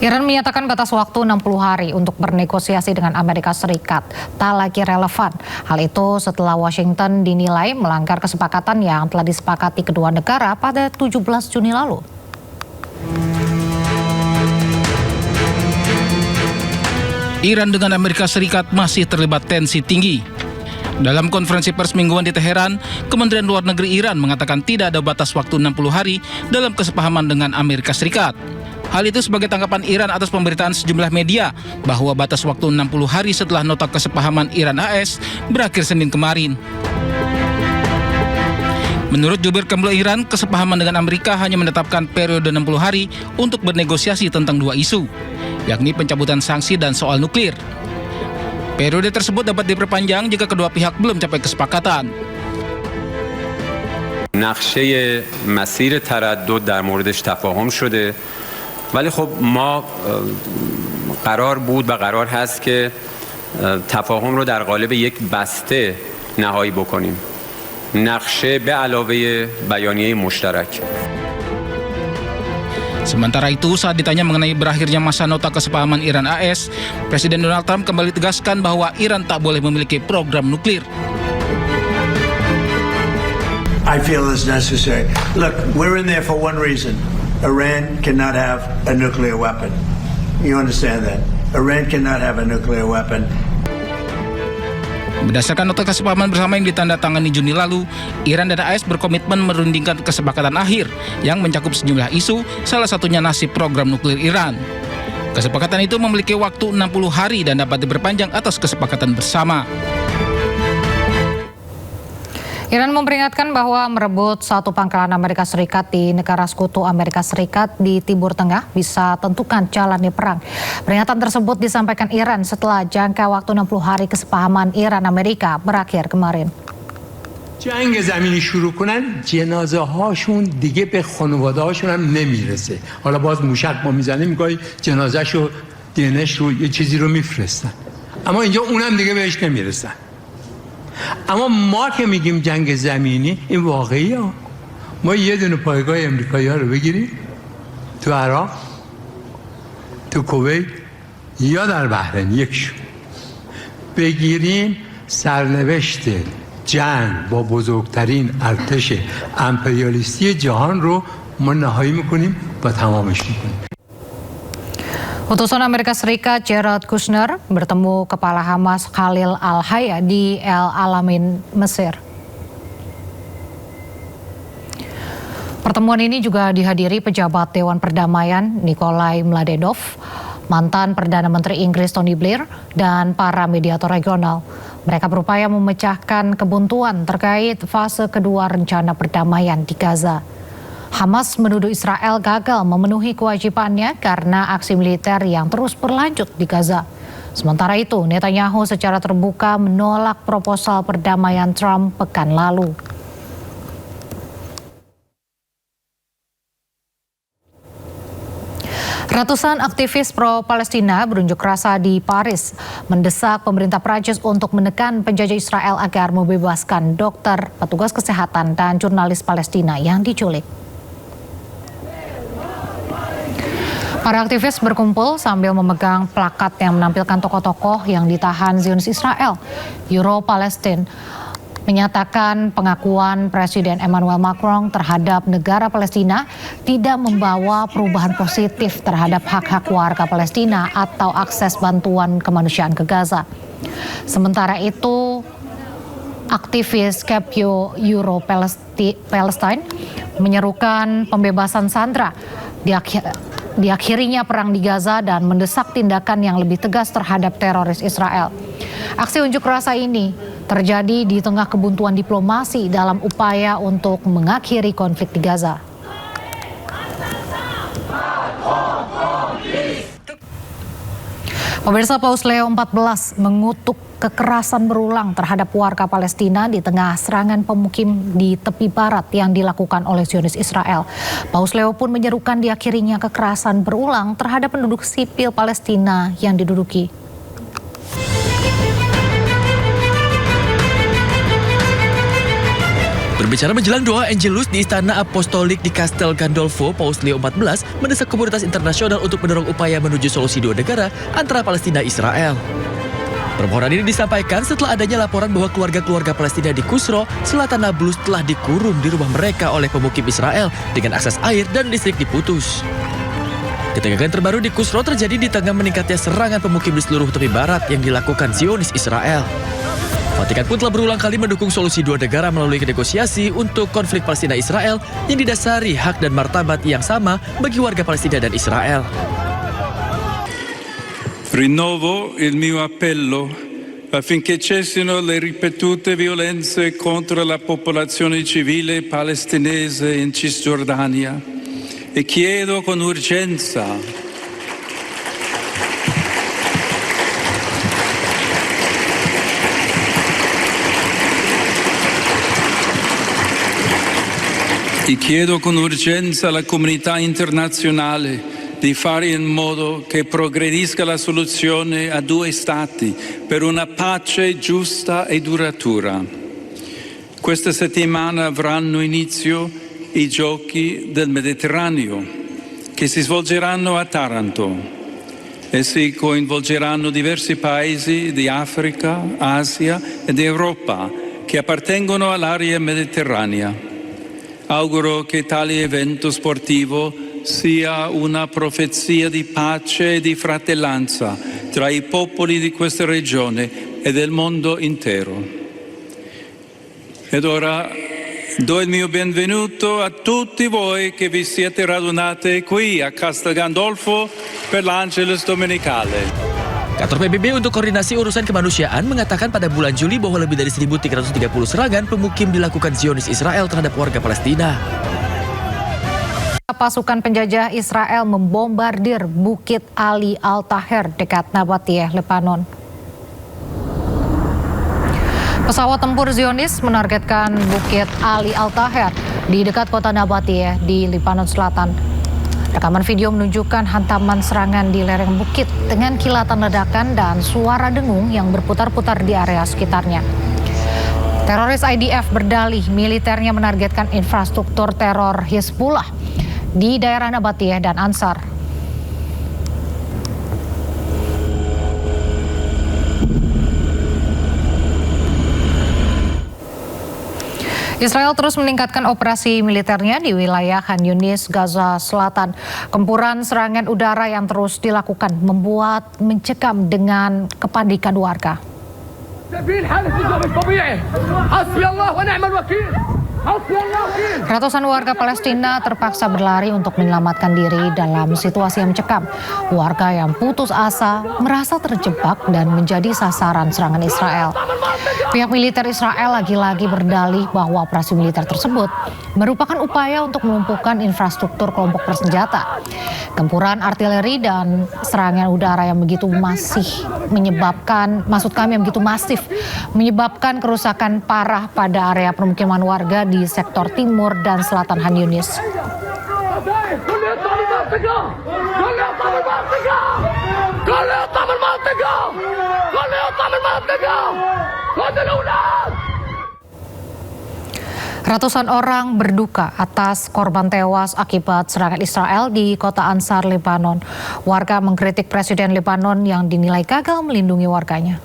Iran menyatakan batas waktu 60 hari untuk bernegosiasi dengan Amerika Serikat tak lagi relevan. Hal itu setelah Washington dinilai melanggar kesepakatan yang telah disepakati kedua negara pada 17 Juni lalu. Iran dengan Amerika Serikat masih terlibat tensi tinggi. Dalam konferensi pers mingguan di Teheran, Kementerian Luar Negeri Iran mengatakan tidak ada batas waktu 60 hari dalam kesepahaman dengan Amerika Serikat. Hal itu sebagai tanggapan Iran atas pemberitaan sejumlah media bahwa batas waktu 60 hari setelah nota kesepahaman Iran-AS berakhir Senin kemarin. Menurut jubir Kemlu Iran, kesepahaman dengan Amerika hanya menetapkan periode 60 hari untuk bernegosiasi tentang dua isu, yakni pencabutan sanksi dan soal nuklir. Periode tersebut dapat diperpanjang jika kedua pihak belum capai kesepakatan. نقشه مسیر تردد در موردش تفاهم شده ولی خب ما قرار بود و قرار هست که تفاهم رو در قالب یک بسته نهایی بکنیم نقشه به علاوه بیانیه مشترک. Sementara itu, saat ditanya mengenai berakhirnya masa nota kesepahaman Iran-AS, Presiden Donald Trump kembali tegaskan bahwa Iran tak boleh memiliki program nuklir. I feel it's necessary. Look, we're in there for one reason. Iran cannot have a nuclear weapon. You understand that? Iran cannot have a nuclear weapon. Berdasarkan nota kesepahaman bersama yang ditandatangani Juni lalu, Iran dan AS berkomitmen merundingkan kesepakatan akhir yang mencakup sejumlah isu, salah satunya nasib program nuklir Iran. Kesepakatan itu memiliki waktu 60 hari dan dapat diperpanjang atas kesepakatan bersama. Iran memperingatkan bahwa merebut satu pangkalan Amerika Serikat di negara sekutu Amerika Serikat di Timur Tengah bisa tentukan jalannya perang. Peringatan tersebut disampaikan Iran setelah jangka waktu 60 hari kesepahaman Iran-Amerika berakhir kemarin. جنگ زمینی شروع کنن جنازه هاشون دیگه به خانواده هاشون هم نمیرسه. حالا باز موشک ما میزنیم میگه جنازه‌شو دینش رو یه چیزی رو میفرستن. اما اینجا اونم دیگه بهش نمیرسن. اما ما که میگیم جنگ زمینی این واقعیه. ما یه دونه پایگاه امریکایی‌ها رو بگیریم تو عراق، تو کویت یا در بحرین یکشون بگیریم سرنوشت جنگ با بزرگترین ارتش امپریالیستی جهان رو ما نهایی میکنیم و تمامش میکنیم. Utusan Amerika Serikat Jared Kushner bertemu kepala Hamas Khalil Al-Hayya di El Alamein, Mesir. Pertemuan ini juga dihadiri pejabat Dewan Perdamaian Nikolai Mladenov, mantan Perdana Menteri Inggris Tony Blair, dan para mediator regional. Mereka berupaya memecahkan kebuntuan terkait fase kedua rencana perdamaian di Gaza. Hamas menuduh Israel gagal memenuhi kewajibannya karena aksi militer yang terus berlanjut di Gaza. Sementara itu, Netanyahu secara terbuka menolak proposal perdamaian Trump pekan lalu. Ratusan aktivis pro-Palestina berunjuk rasa di Paris mendesak pemerintah Prancis untuk menekan penjajah Israel agar membebaskan dokter, petugas kesehatan, dan jurnalis Palestina yang diculik. Para aktivis berkumpul sambil memegang plakat yang menampilkan tokoh-tokoh yang ditahan Zionis Israel. Euro-Palestine menyatakan pengakuan Presiden Emmanuel Macron terhadap negara Palestina tidak membawa perubahan positif terhadap hak-hak warga Palestina atau akses bantuan kemanusiaan ke Gaza. Sementara itu, aktivis Capio Euro-Palestine menyerukan pembebasan sandera diakhirinya perang di Gaza dan mendesak tindakan yang lebih tegas terhadap teroris Israel. Aksi unjuk rasa ini terjadi di tengah kebuntuan diplomasi dalam upaya untuk mengakhiri konflik di Gaza. Pemirsa, Paus Leo XIV mengutuk kekerasan berulang terhadap warga Palestina di tengah serangan pemukim di tepi barat yang dilakukan oleh Zionis Israel. Paus Leo pun menyerukan diakhirinya kekerasan berulang terhadap penduduk sipil Palestina yang diduduki. Berbicara menjelang doa Angelus di Istana Apostolik di Castel Gandolfo, Paus Leo XIV mendesak komunitas internasional untuk mendorong upaya menuju solusi dua negara antara Palestina dan Israel. Permohonan ini disampaikan setelah adanya laporan bahwa keluarga-keluarga Palestina di Kusro, selatan Nablus telah dikurung di rumah mereka oleh pemukim Israel dengan akses air dan listrik diputus. Ketegangan terbaru di Kusro terjadi di tengah meningkatnya serangan pemukim di seluruh tepi barat yang dilakukan Zionis Israel. Vatikan pun telah berulang kali mendukung solusi dua negara melalui negosiasi untuk konflik Palestina-Israel yang didasari hak dan martabat yang sama bagi warga Palestina dan Israel. Rinnovo il mio appello affinché cessino le ripetute violenze contro la popolazione civile palestinese in Cisgiordania e chiedo con urgenza alla comunità internazionale di fare in modo che progredisca la soluzione a due stati per una pace giusta e duratura. Questa settimana avranno inizio i Giochi del Mediterraneo, che si svolgeranno a Taranto. Essi coinvolgeranno diversi paesi di Africa, Asia ed Europa che appartengono all'area mediterranea. Auguro che tale evento sportivo sia una profezia di pace e di fratellanza tra i popoli di questa regione e del mondo intero. Ed ora do il mio benvenuto a tutti voi che vi siete radunati qui a Castel Gandolfo per l'Angelus Domenicale. Kantor PBB untuk koordinasi urusan kemanusiaan mengatakan pada bulan Juli bahwa lebih dari 1.330 serangan pemukim dilakukan Zionis Israel terhadap warga Palestina. Pasukan penjajah Israel membombardir Bukit Ali Al-Taher dekat Nabatiyeh, Lebanon. Pesawat tempur Zionis menargetkan Bukit Ali Al-Taher di dekat kota Nabatiyeh di Lebanon Selatan. Rekaman video menunjukkan hantaman serangan di lereng bukit dengan kilatan ledakan dan suara dengung yang berputar-putar di area sekitarnya. Teroris IDF berdalih militernya menargetkan infrastruktur teror Hizbullah di daerah Nabatiyeh dan Ansar. Israel terus meningkatkan operasi militernya di wilayah Khan Yunis, Gaza Selatan. Gempuran serangan udara yang terus dilakukan membuat mencekam dengan kepanikan warga. Ratusan warga Palestina terpaksa berlari untuk menyelamatkan diri dalam situasi yang mencekam. Warga yang putus asa merasa terjebak dan menjadi sasaran serangan Israel. Pihak militer Israel lagi-lagi berdalih bahwa operasi militer tersebut merupakan upaya untuk melumpuhkan infrastruktur kelompok bersenjata. Gempuran artileri dan serangan udara yang begitu masif menyebabkan kerusakan parah pada area permukiman warga di sektor timur dan selatan Khan Yunis. Ratusan orang berduka atas korban tewas akibat serangan Israel di kota Ansar, Lebanon. Warga mengkritik Presiden Lebanon yang dinilai gagal melindungi warganya.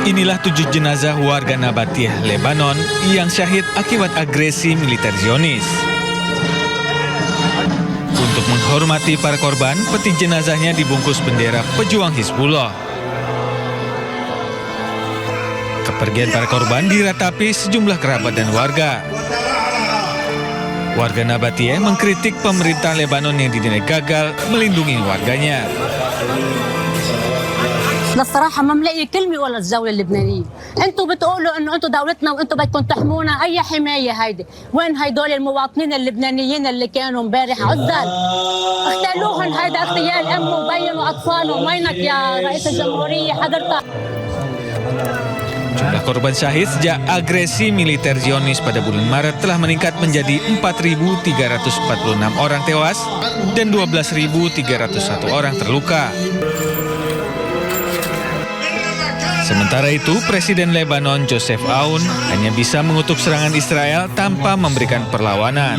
Inilah 7 jenazah warga Nabatiyeh, Lebanon yang syahid akibat agresi militer Zionis. Untuk menghormati para korban, peti jenazahnya dibungkus bendera pejuang Hizbullah. Kepergian para korban diratapi sejumlah kerabat dan warga. Warga Nabatiyeh mengkritik pemerintah Lebanon yang dinilai gagal melindungi warganya. للصراحة ما ملاقي كلمة ولا الجولة اللبنانية. انتم بتقولوا انه انتم دولتنا وانتم بدكم تحمونا، اي حماية هيدي؟ وين هيدول المواطنين اللبنانيين اللي كانوا امبارح عزل؟ اغتالوهم، هيدا اغتيال ام وبين واطفالهم، وينك يا رئيس الجمهورية حضرتك؟ Jumlah korban syahid sejak agresi militer Zionis pada bulan Maret telah meningkat menjadi 4.346 orang tewas dan 12.301 orang terluka. Sementara itu, Presiden Lebanon Joseph Aoun hanya bisa mengutuk serangan Israel tanpa memberikan perlawanan.